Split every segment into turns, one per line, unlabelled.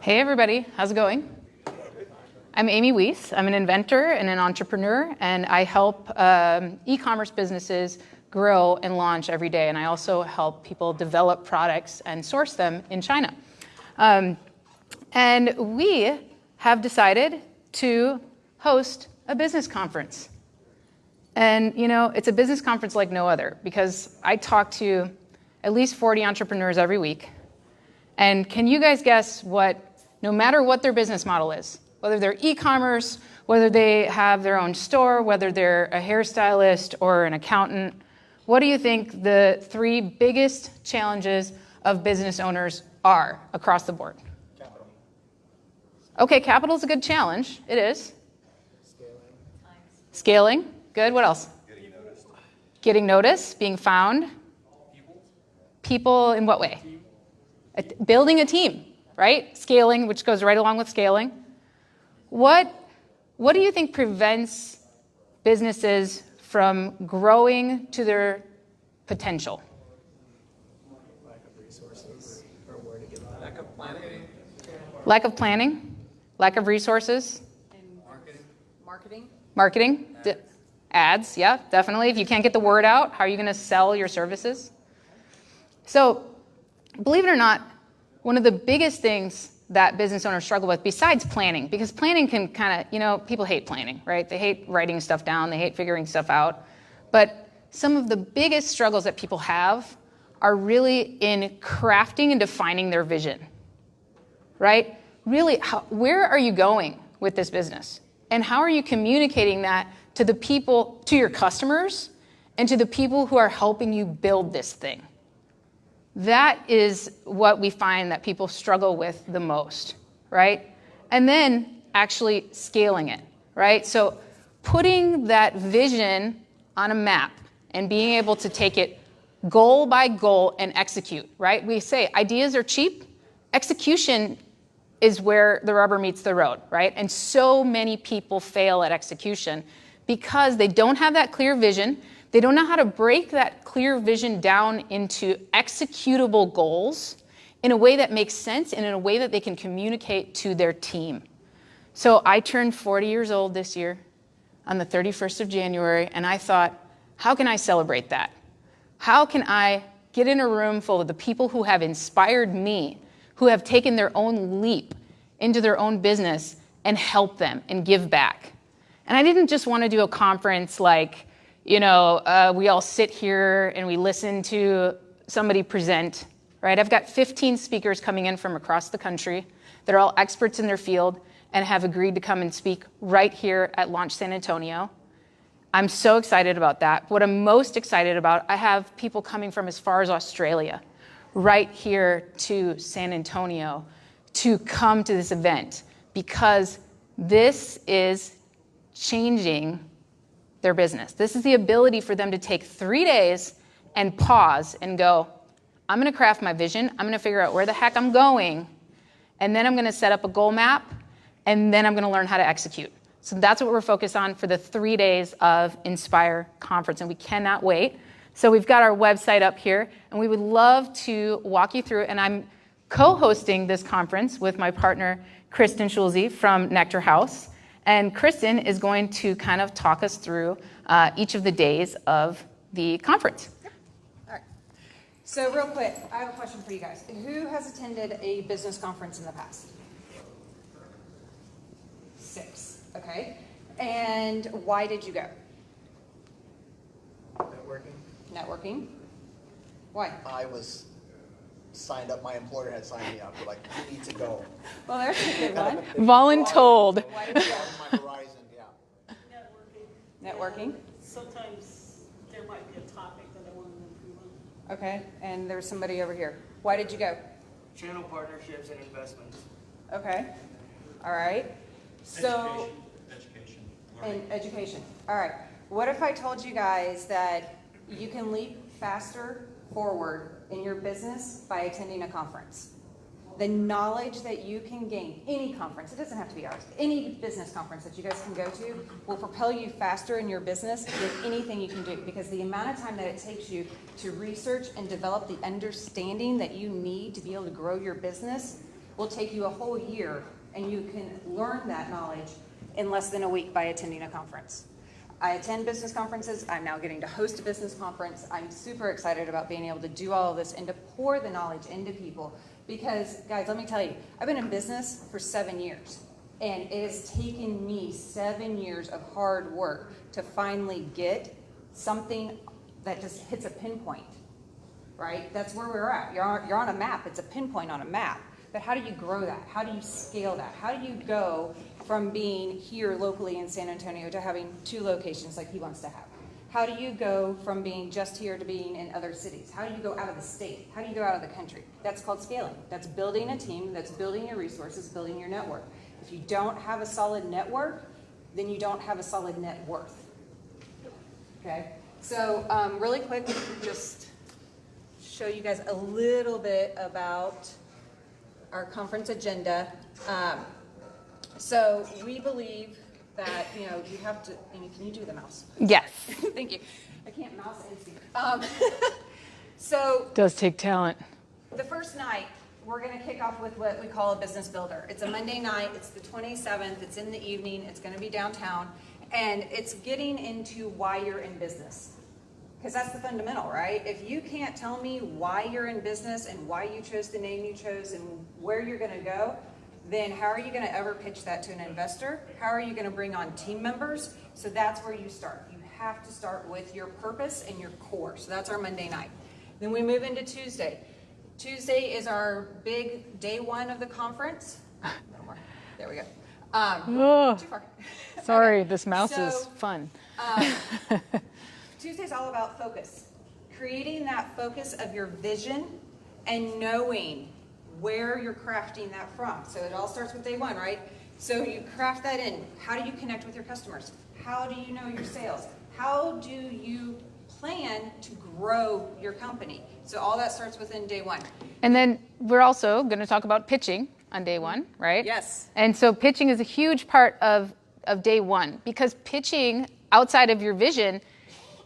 Hey everybody, how's it going? I'm Amy Weiss. I'm an inventor and an entrepreneur, and I help e-commerce businesses grow and launch every day. And I also help people develop products and source them in China. And we have decided to host a business conference. And you know, it's a business conference like no other, because I talk to at least 40 entrepreneurs every week. And can you guys guess what, no matter what their business model is, whether they're e-commerce, whether they have their own store, whether they're a hairstylist or an accountant, what do you think the 3 biggest challenges of business owners are across the board?
Capital.
Okay, capital is a good challenge. It is.
Scaling.
Scaling. Good. What else?
Getting noticed.
Getting noticed, being found. People in what way? Building a team, right? Scaling, which goes right along with scaling. What do you think prevents businesses from growing to their potential?
Lack of resources or where to get them. Lack of planning.
Lack of planning, lack of resources.
Marketing.
Marketing. Ads, yeah, definitely. If you can't get the word out, how are you going to sell your services? So, believe it or not, one of the biggest things that business owners struggle with, besides planning, because planning can kind of, you know, people hate planning, right? They hate writing stuff down, they hate figuring stuff out. But some of the biggest struggles that people have are really in crafting and defining their vision, right? Really, where are you going with this business? And how are you communicating that to the people, to your customers, and to the people who are helping you build this thing? That is what we find that people struggle with the most, right? And then actually scaling it, right? So putting that vision on a map and being able to take it goal by goal and execute, right? We say ideas are cheap, execution is where the rubber meets the road, right? And so many people fail at execution because they don't have that clear vision. They don't know how to break that clear vision down into executable goals in a way that makes sense and in a way that they can communicate to their team. So I turned 40 years old this year on the 31st of January, and I thought, how can I celebrate that? How can I get in a room full of the people who have inspired me, who have taken their own leap into their own business and help them and give back? And I didn't just want to do a conference like, you know, we all sit here and we listen to somebody present, right? I've got 15 speakers coming in from across the country that are all experts in their field and have agreed to come and speak right here at Launch San Antonio. I'm so excited about that. What I'm most excited about, I have people coming from as far as Australia, right here to San Antonio to come to this event, because this is changing their business. This is the ability for them to take 3 days and pause and go, I'm going to craft my vision. I'm going to figure out where the heck I'm going. And then I'm going to set up a goal map. And then I'm going to learn how to execute. So that's what we're focused on for the 3 days of Inspire Conference. And we cannot wait. So we've got our website up here. And we would love to walk you through. And I'm co-hosting this conference with my partner, Kristen Schulze from Nectar House. And Kristen is going to kind of talk us through each of the days of the conference.
Yep. All right. So real quick, I have a question for you guys. Who has attended a business conference in the past? 6. Okay. And why did you go? Networking. Why?
I was signed up. My employer had signed me up. They're like, you need to go.
Well, there's a good one.
Voluntold.
Why did you go?
On my horizon, yeah.
Networking.
Sometimes there might be a topic that I want to improve on.
Okay. And there's somebody over here. Why did you go?
Channel partnerships and investments.
Okay. All right. So.
Education.
And education. All right. What if I told you guys that you can leap faster forward in your business by attending a conference? The knowledge that you can gain, any conference, it doesn't have to be ours, any business conference that you guys can go to will propel you faster in your business than anything you can do, because the amount of time that it takes you to research and develop the understanding that you need to be able to grow your business will take you a whole year, and you can learn that knowledge in less than a week by attending a conference. I attend business conferences. I'm now getting to host a business conference. I'm super excited about being able to do all of this and to pour the knowledge into people. Because, guys, let me tell you, I've been in business for 7 years. And it has taken me 7 years of hard work to finally get something that just hits a pinpoint, right? That's where we're at. You're on a map. It's a pinpoint on a map. But how do you grow that? How do you scale that? How do you go from being here locally in San Antonio to having 2 locations like he wants to have? How do you go from being just here to being in other cities? How do you go out of the state? How do you go out of the country? That's called scaling. That's building a team. That's building your resources, building your network. If you don't have a solid network, then you don't have a solid net worth. Okay? So really quick, just show you guys a little bit about our conference agenda. So we believe that, you have to, Amy, can you do the mouse?
Yes.
Thank you. I can't mouse and see. So
Does take talent.
the first night, we're going to kick off with what we call a business builder. It's a Monday night. It's the 27th. It's in the evening. It's going to be downtown. And it's getting into why you're in business. Because that's the fundamental, right? If you can't tell me why you're in business and why you chose the name you chose and where you're going to go, then how are you going to ever pitch that to an investor? How are you going to bring on team members? So that's where you start. You have to start with your purpose and your core. So that's our Monday night. Then we move into Tuesday. Tuesday is our big day 1 of the conference. No more. There we go.
Oh,
Too far.
sorry,
Okay.
this mouse
So,
is fun.
Tuesday's all about focus. Creating that focus of your vision and knowing where you're crafting that from. So it all starts with day 1, right? So you craft that in. How do you connect with your customers? How do you know your sales? How do you plan to grow your company? So all that starts within day 1.
And then we're also going to talk about pitching on day 1, right?
Yes.
And so pitching is a huge part of day 1, because pitching outside of your vision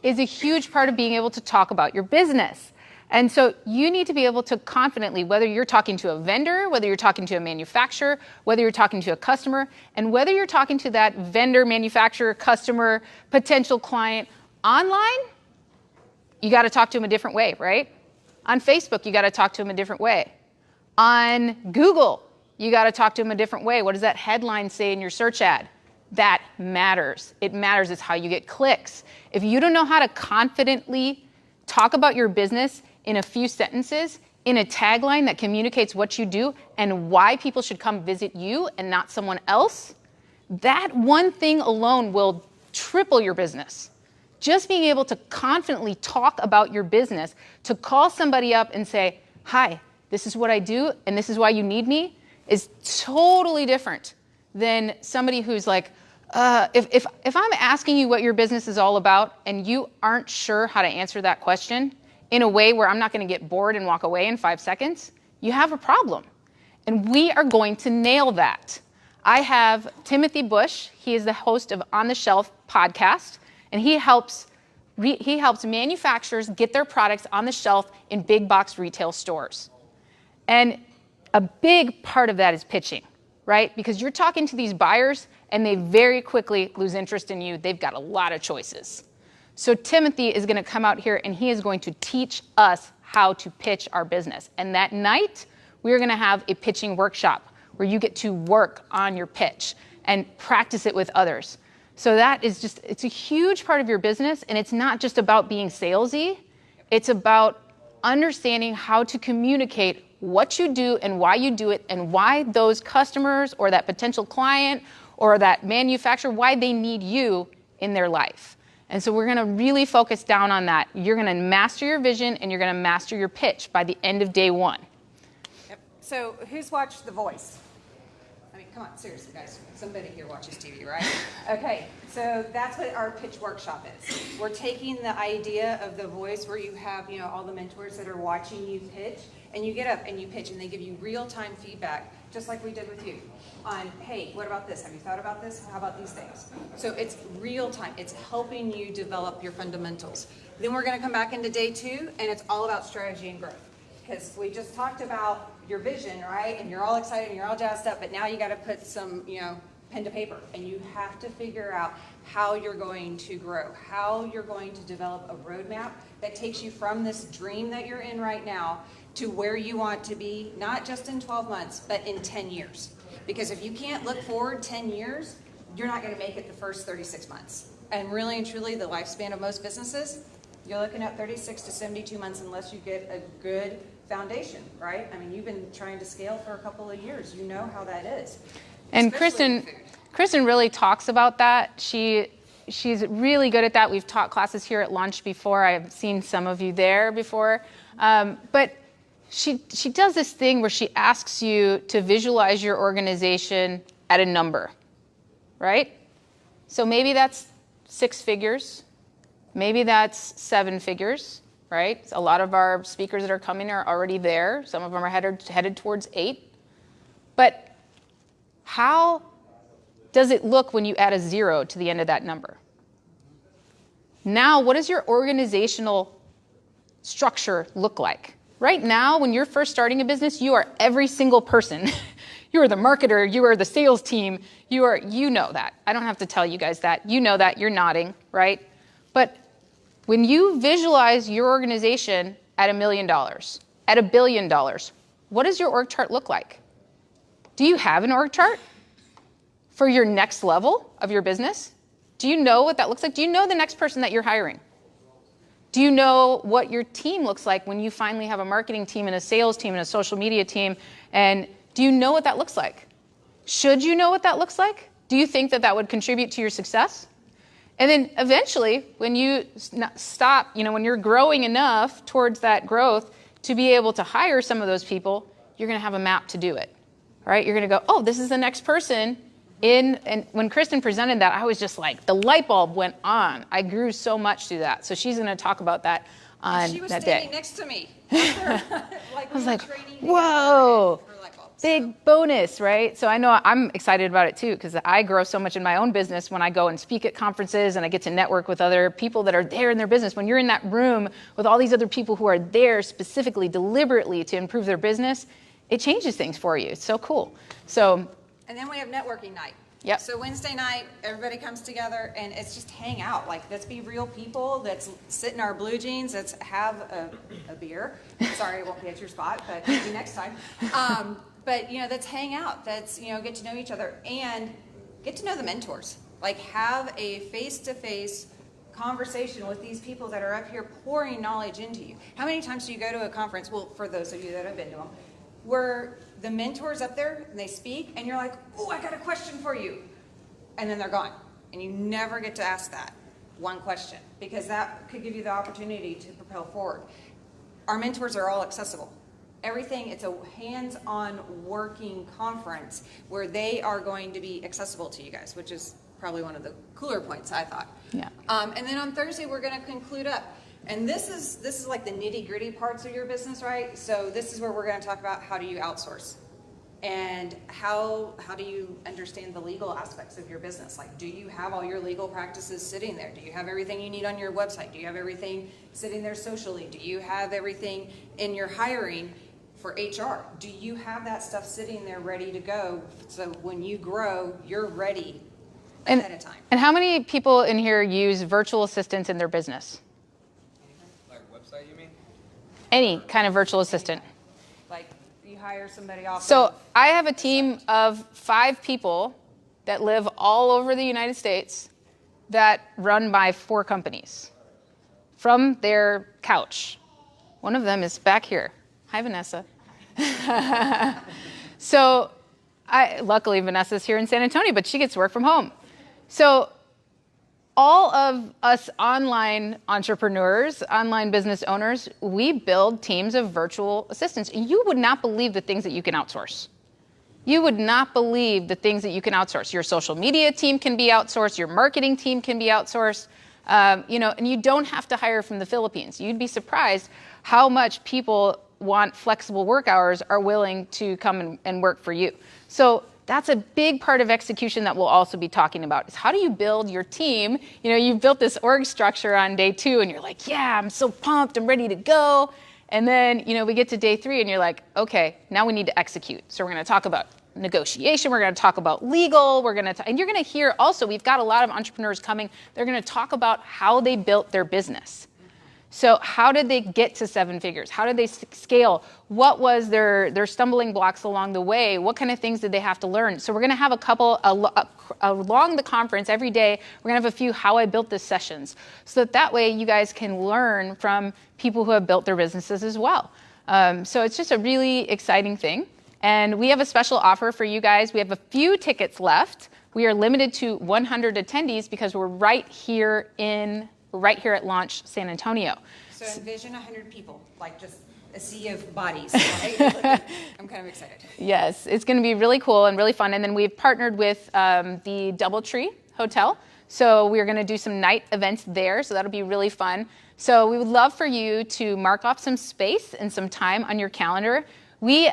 is a huge part of being able to talk about your business. And so you need to be able to confidently, whether you're talking to a vendor, whether you're talking to a manufacturer, whether you're talking to a customer, and whether you're talking to that vendor, manufacturer, customer, potential client online, you got to talk to them a different way, right? On Facebook, you got to talk to them a different way. On Google, you got to talk to them a different way. What does that headline say in your search ad? That matters. It matters. It's how you get clicks. If you don't know how to confidently talk about your business in a few sentences, in a tagline that communicates what you do and why people should come visit you and not someone else, that one thing alone will triple your business. Just being able to confidently talk about your business, to call somebody up and say, hi, this is what I do and this is why you need me, is totally different than somebody who's like, if I'm asking you what your business is all about and you aren't sure how to answer that question in a way where I'm not going to get bored and walk away in 5 seconds, you have a problem. And we are going to nail that. I have Timothy Bush. He is the host of On the Shelf podcast, and he helps manufacturers get their products on the shelf in big box retail stores. And a big part of that is pitching, right? Because you're talking to these buyers and they very quickly lose interest in you. They've got a lot of choices. So Timothy is going to come out here and he is going to teach us how to pitch our business. And that night, we're going to have a pitching workshop where you get to work on your pitch and practice it with others. So that is just, it's a huge part of your business, and it's not just about being salesy. It's about understanding how to communicate what you do and why you do it and why those customers or that potential client or that manufacturer, why they need you in their life. And so we're going to really focus down on that. You're going to master your vision and you're going to master your pitch by the end of day 1.
Yep. So who's watched The Voice? I mean, come on, seriously, guys. Somebody here watches TV, right? Okay, so that's what our pitch workshop is. We're taking the idea of The Voice where you have, all the mentors that are watching you pitch, and you get up and you pitch, and they give you real-time feedback, just like we did with you, on, hey, what about this? Have you thought about this? How about these things? So it's real-time. It's helping you develop your fundamentals. Then we're going to come back into day 2, and it's all about strategy and growth. Because we just talked about, your vision, right? And you're all excited and you're all jazzed up, but now you got to put some, pen to paper, and you have to figure out how you're going to grow, how you're going to develop a roadmap that takes you from this dream that you're in right now to where you want to be, not just in 12 months, but in 10 years. Because if you can't look forward 10 years, you're not going to make it the first 36 months. And really and truly, the lifespan of most businesses, you're looking at 36 to 72 months unless you get a good foundation, right? I mean, you've been trying to scale for a couple of years. You know how that is.
And
Especially in food.
Kristen really talks about that. She's really good at that. We've taught classes here at lunch before. I've seen some of you there before. But she does this thing where she asks you to visualize your organization at a number, right? So maybe that's 6 figures. Maybe that's 7 figures, right? A lot of our speakers that are coming are already there. Some of them are headed towards 8. But how does it look when you add a 0 to the end of that number? Now, what does your organizational structure look like? Right now, when you're first starting a business, you are every single person. You are the marketer, you are the sales team, you know that. I don't have to tell you guys that. You know that, you're nodding, right? But when you visualize your organization at $1 million, at $1 billion, what does your org chart look like? Do you have an org chart for your next level of your business? Do you know what that looks like? Do you know the next person that you're hiring? Do you know what your team looks like when you finally have a marketing team and a sales team and a social media team? And do you know what that looks like? Should you know what that looks like? Do you think that that would contribute to your success? And then eventually, when you stop, when you're growing enough towards that growth to be able to hire some of those people, you're going to have a map to do it, right? You're going to go, oh, this is the next person. And when Kristen presented that, I was just like, the light bulb went on. I grew so much through that. So she's going to talk about that on that day.
She was standing next to me. I
was like, whoa. Big bonus, right? So I know I'm excited about it too, because I grow so much in my own business when I go and speak at conferences and I get to network with other people that are there in their business. When you're in that room with all these other people who are there specifically, deliberately to improve their business, it changes things for you. It's so cool.
And then we have networking night.
Yep.
So Wednesday night, everybody comes together and it's just hang out. Like, let's be real people. Let's sit in our blue jeans. Let's have a beer. Sorry, it won't be at your spot, but maybe next time. But let's hang out. Let's get to know each other and get to know the mentors. Like, have a face-to-face conversation with these people that are up here pouring knowledge into you. How many times do you go to a conference? Well, for those of you that have been to them, where the mentor's up there and they speak and you're like, oh, I got a question for you. And then they're gone. And you never get to ask that one question, because that could give you the opportunity to propel forward. Our mentors are all accessible. Everything, it's a hands-on working conference where they are going to be accessible to you guys, which is probably one of the cooler points, I thought.
Yeah.
And then on Thursday, we're going to conclude up. And this is like the nitty-gritty parts of your business, right? So this is where we're going to talk about how do you outsource, and how do you understand the legal aspects of your business? Like, do you have all your legal practices sitting there? Do you have everything you need on your website? Do you have everything sitting there socially? Do you have everything in your hiring for HR? Do you have that stuff sitting there ready to go, so when you grow, you're ready ahead of time?
And how many people in here use virtual assistants in their business? Any kind of virtual assistant.
Like, you hire somebody off.
So I have a team of 5 people that live all over the United States that run my 4 companies from their couch. One of them is back here. Hi, Vanessa. So luckily Vanessa's here in San Antonio, but she gets to work from home. So all of us online entrepreneurs, online business owners, we build teams of virtual assistants. And you would not believe the things that you can outsource. You would not believe the things that you can outsource. Your social media team can be outsourced. Your marketing team can be outsourced. And you don't have to hire from the Philippines. You'd be surprised how much people want flexible work hours are willing to come and work for you. So that's a big part of execution that we'll also be talking about, is how do you build your team? You've built this org structure on day 2 and you're like, yeah, I'm so pumped, I'm ready to go. And then, we get to day 3 and you're like, okay, now we need to execute. So we're going to talk about negotiation. We're going to talk about legal. And you're going to hear also, we've got a lot of entrepreneurs coming. They're going to talk about how they built their business. So how did they get to 7 figures? How did they scale? What was their stumbling blocks along the way? What kind of things did they have to learn? So we're going to have a couple along the conference every day. We're going to have a few how I built this sessions, so that way you guys can learn from people who have built their businesses as well. So it's just a really exciting thing. And we have a special offer for you guys. We have a few tickets left. We are limited to 100 attendees because we're right here at Launch San Antonio.
So envision 100 people, like just a sea of bodies, right? I'm kind of excited.
Yes, it's going to be really cool and really fun. And then we've partnered with the DoubleTree Hotel. So we're going to do some night events there. So that'll be really fun. So we would love for you to mark off some space and some time on your calendar.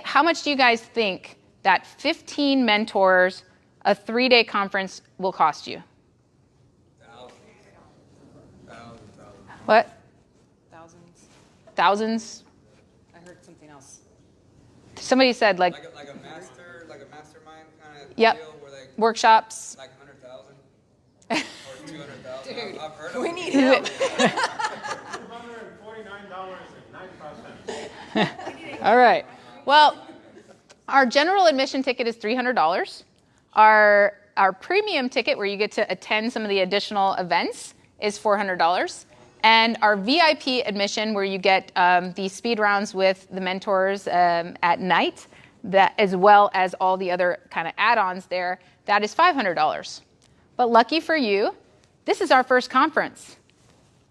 How much do you guys think that 15 mentors, a 3-day conference will cost you? What?
Thousands.
Thousands?
I heard something else.
Somebody said like
a mastermind kind of
Yep.
deal where they
workshops.
like 100,000 or 200,000.
Dude,
I've heard of
we
it.
need help.
$249.95.
All right. Well, our general admission ticket is $300. Our premium ticket, where you get to attend some of the additional events, is $400. And our VIP admission, where you get the speed rounds with the mentors at night, that as well as all the other kind of add-ons there, that is $500. But lucky for you, this is our first conference.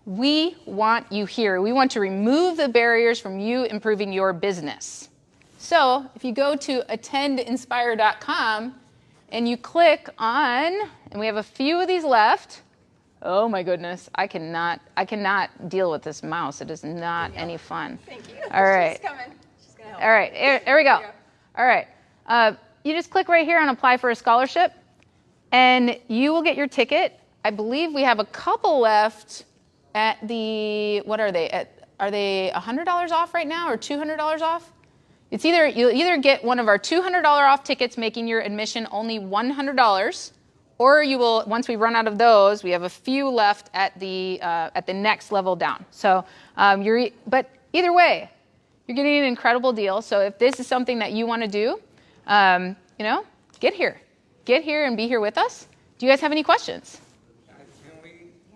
We want you here. We want to remove the barriers from you improving your business. So if you go to attendinspire.com and you click on, and we have a few of these left. Oh my goodness, I cannot deal with this mouse. It is not any fun.
Thank you.
All right.
She's coming. She's going to help.
All right, there we go.
Yeah.
All right. You just click right here on apply for a scholarship, and you will get your ticket. I believe we have a couple left at the, what are they? Are they $100 off right now or $200 off? It's you'll either get one of our $200 off tickets, making your admission only $100, or you will, once we run out of those, we have a few left at the next level down. So but either way, you're getting an incredible deal. So if this is something that you want to do, get here and be here with us. Do you guys have any questions?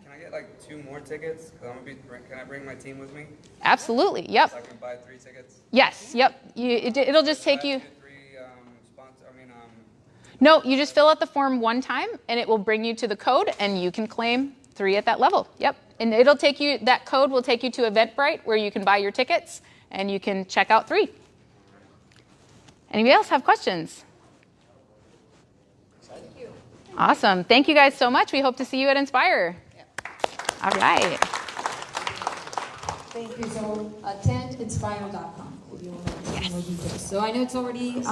Can I get like 2 more tickets? 'Cause can I bring my team with me?
Absolutely. Yep.
So I can buy 3 tickets.
Yes. Yep. It'll just take you.
3
No, you just fill out the form one time, and it will bring you to the code, and you can claim 3 at that level. Yep. And that code will take you to Eventbrite, where you can buy your tickets, and you can check out 3. Anybody else have questions?
Thank you.
Awesome. Thank you guys so much. We hope to see you at Inspire.
Yeah.
All right.
Thank you. So attendinspire.com if you want to see more details. So I know it's already 10.